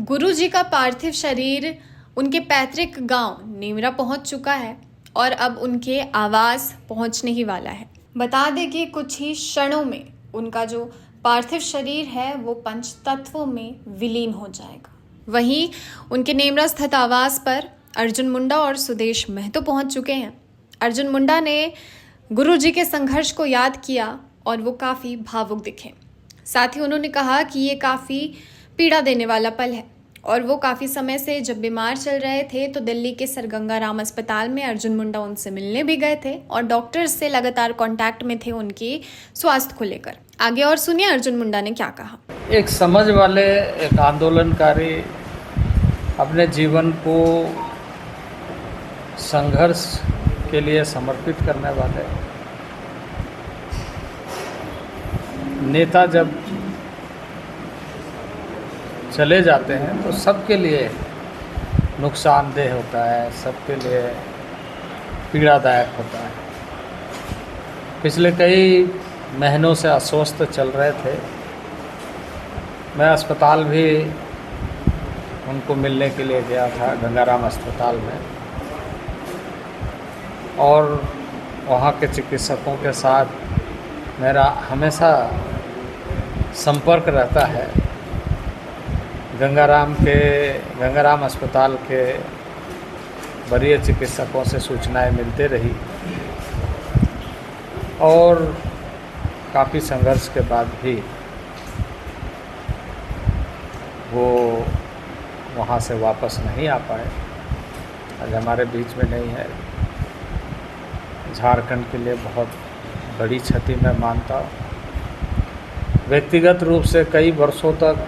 गुरुजी का पार्थिव शरीर उनके पैतृक गांव नेमरा पहुंच चुका है और अब उनके आवास पहुंचने ही वाला है। बता दें कि कुछ ही क्षणों में उनका जो पार्थिव शरीर है वो पंच तत्वों में विलीन हो जाएगा। वहीं उनके नेमरा स्थित आवास पर अर्जुन मुंडा और सुदेश महतो पहुंच चुके हैं। अर्जुन मुंडा ने गुरुजी के संघर्ष को याद किया और वो काफ़ी भावुक दिखे। साथ ही उन्होंने कहा कि ये काफ़ी पीड़ा देने वाला पल है और वो काफ़ी समय से जब बीमार चल रहे थे तो दिल्ली के सर गंगा राम अस्पताल में अर्जुन मुंडा उनसे मिलने भी गए थे और डॉक्टर्स से लगातार कांटेक्ट में थे उनकी स्वास्थ्य को लेकर। आगे और सुनिए अर्जुन मुंडा ने क्या कहा। एक समझ वाले, एक आंदोलनकारी, अपने जीवन को संघर्ष के लिए समर्पित करने वाले नेता जब चले जाते हैं तो सबके लिए नुकसानदेह होता है, सबके लिए पीड़ादायक होता है। पिछले कई महीनों से अस्वस्थ चल रहे थे। मैं अस्पताल भी उनको मिलने के लिए गया था, गंगाराम अस्पताल में, और वहाँ के चिकित्सकों के साथ मेरा हमेशा संपर्क रहता है। गंगाराम अस्पताल के वरीय चिकित्सकों से सूचनाएं मिलते रही और काफ़ी संघर्ष के बाद भी वो वहाँ से वापस नहीं आ पाए। आज हमारे बीच में नहीं है। झारखंड के लिए बहुत बड़ी क्षति मैं मानता हूँ। व्यक्तिगत रूप से कई वर्षों तक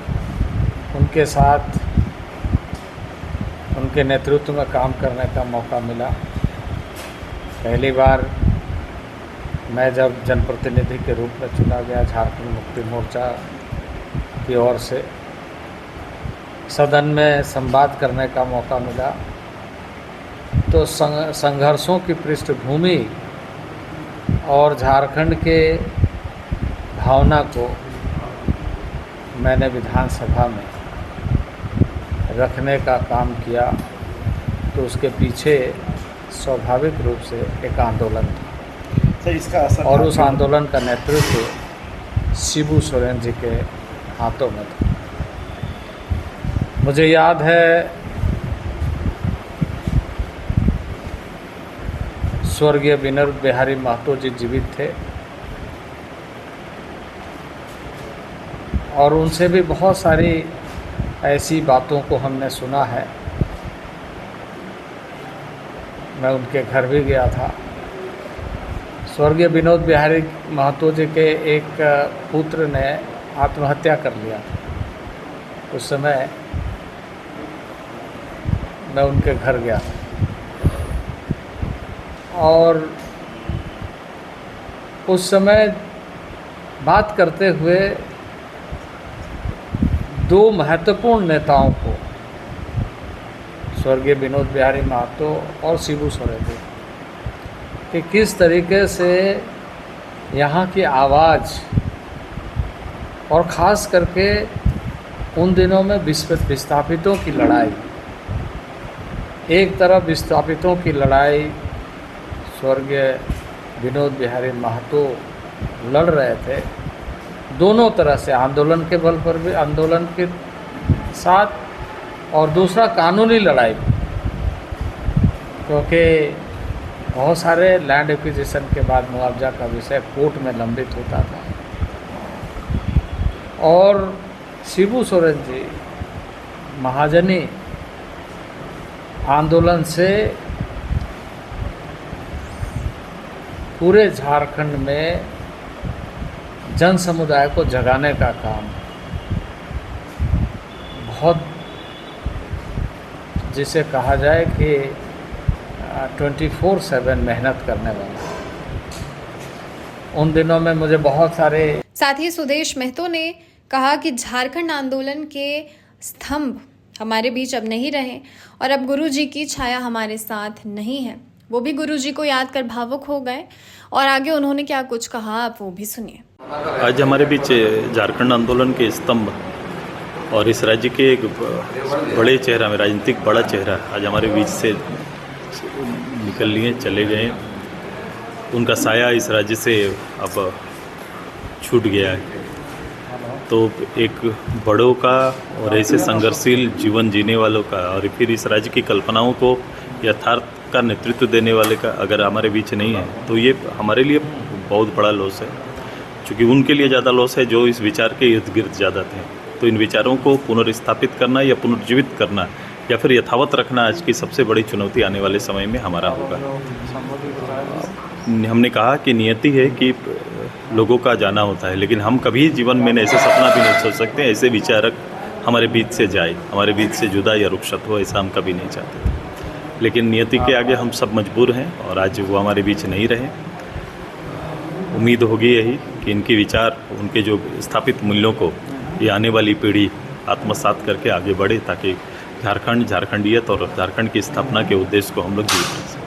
उनके साथ, उनके नेतृत्व में काम करने का मौका मिला। पहली बार मैं जब जनप्रतिनिधि के रूप में चुना गया झारखंड मुक्ति मोर्चा की ओर से, सदन में संवाद करने का मौका मिला तो संघर्षों की पृष्ठभूमि और झारखंड के भावना को मैंने विधानसभा में रखने का काम किया। तो उसके पीछे स्वाभाविक रूप से एक आंदोलन था इसका असर, और उस आंदोलन का नेतृत्व शिबू सोरेन जी के हाथों में था। मुझे याद है स्वर्गीय विनोद बिहारी महतो जी जीवित थे और उनसे भी बहुत सारी ऐसी बातों को हमने सुना है। मैं उनके घर भी गया था। स्वर्गीय विनोद बिहारी महतो जी के एक पुत्र ने आत्महत्या कर लिया था। उस समय मैं उनके घर गया और उस समय बात करते हुए दो महत्वपूर्ण नेताओं को, स्वर्गीय विनोद बिहारी महतो और शिबू सोरेन जी, कि किस तरीके से यहाँ की आवाज़, और ख़ास करके उन दिनों में विस्थापितों की लड़ाई, एक तरफ विस्थापितों की लड़ाई स्वर्गीय विनोद बिहारी महतो लड़ रहे थे, दोनों तरह से आंदोलन के बल पर भी, आंदोलन के साथ, और दूसरा कानूनी लड़ाई, क्योंकि बहुत सारे लैंड एक्विजिशन के बाद मुआवजा का विषय कोर्ट में लंबित होता था। और शिबू सोरेन जी महाजनी आंदोलन से पूरे झारखंड में जन समुदाय को जगाने का काम बहुत, जिसे कहा जाए कि 24/7 मेहनत करने वाला। उन दिनों में मुझे बहुत सारे। साथ ही सुदेश महतो ने कहा कि झारखंड आंदोलन के स्तंभ हमारे बीच अब नहीं रहे और अब गुरुजी की छाया हमारे साथ नहीं है। वो भी गुरुजी को याद कर भावुक हो गए और आगे उन्होंने क्या कुछ कहा आप वो भी सुनिए। आज हमारे बीच झारखंड आंदोलन के स्तंभ और इस राज्य के एक बड़े चेहरा में, राजनीतिक बड़ा चेहरा आज हमारे बीच से निकल लिए, चले गए। उनका साया इस राज्य से अब छूट गया है। तो एक बड़ों का और ऐसे संघर्षशील जीवन जीने वालों का और फिर इस राज्य की कल्पनाओं को यथार्थ का नेतृत्व देने वाले का अगर हमारे बीच नहीं है तो ये हमारे लिए बहुत बड़ा लॉस है, क्योंकि उनके लिए ज़्यादा लॉस है जो इस विचार के इर्द गिर्द ज़्यादा थे। तो इन विचारों को पुनर्स्थापित करना या पुनर्जीवित करना या फिर यथावत रखना आज की सबसे बड़ी चुनौती आने वाले समय में हमारा होगा। हमने कहा कि नियति है कि लोगों का जाना होता है, लेकिन हम कभी जीवन में ऐसे सपना भी नहीं सोच सकते ऐसे विचारक हमारे बीच से जाए, हमारे बीच से जुदा या रुखसत हो, ऐसा हम कभी नहीं चाहते थे। लेकिन नियति के आगे हम सब मजबूर हैं और आज वो हमारे बीच नहीं रहे। उम्मीद होगी यही कि इनके विचार, उनके जो स्थापित मूल्यों को ये आने वाली पीढ़ी आत्मसात करके आगे बढ़े, ताकि झारखंड, झारखंडियत और झारखंड की स्थापना के उद्देश्य को हम लोग जीवित रख सकें।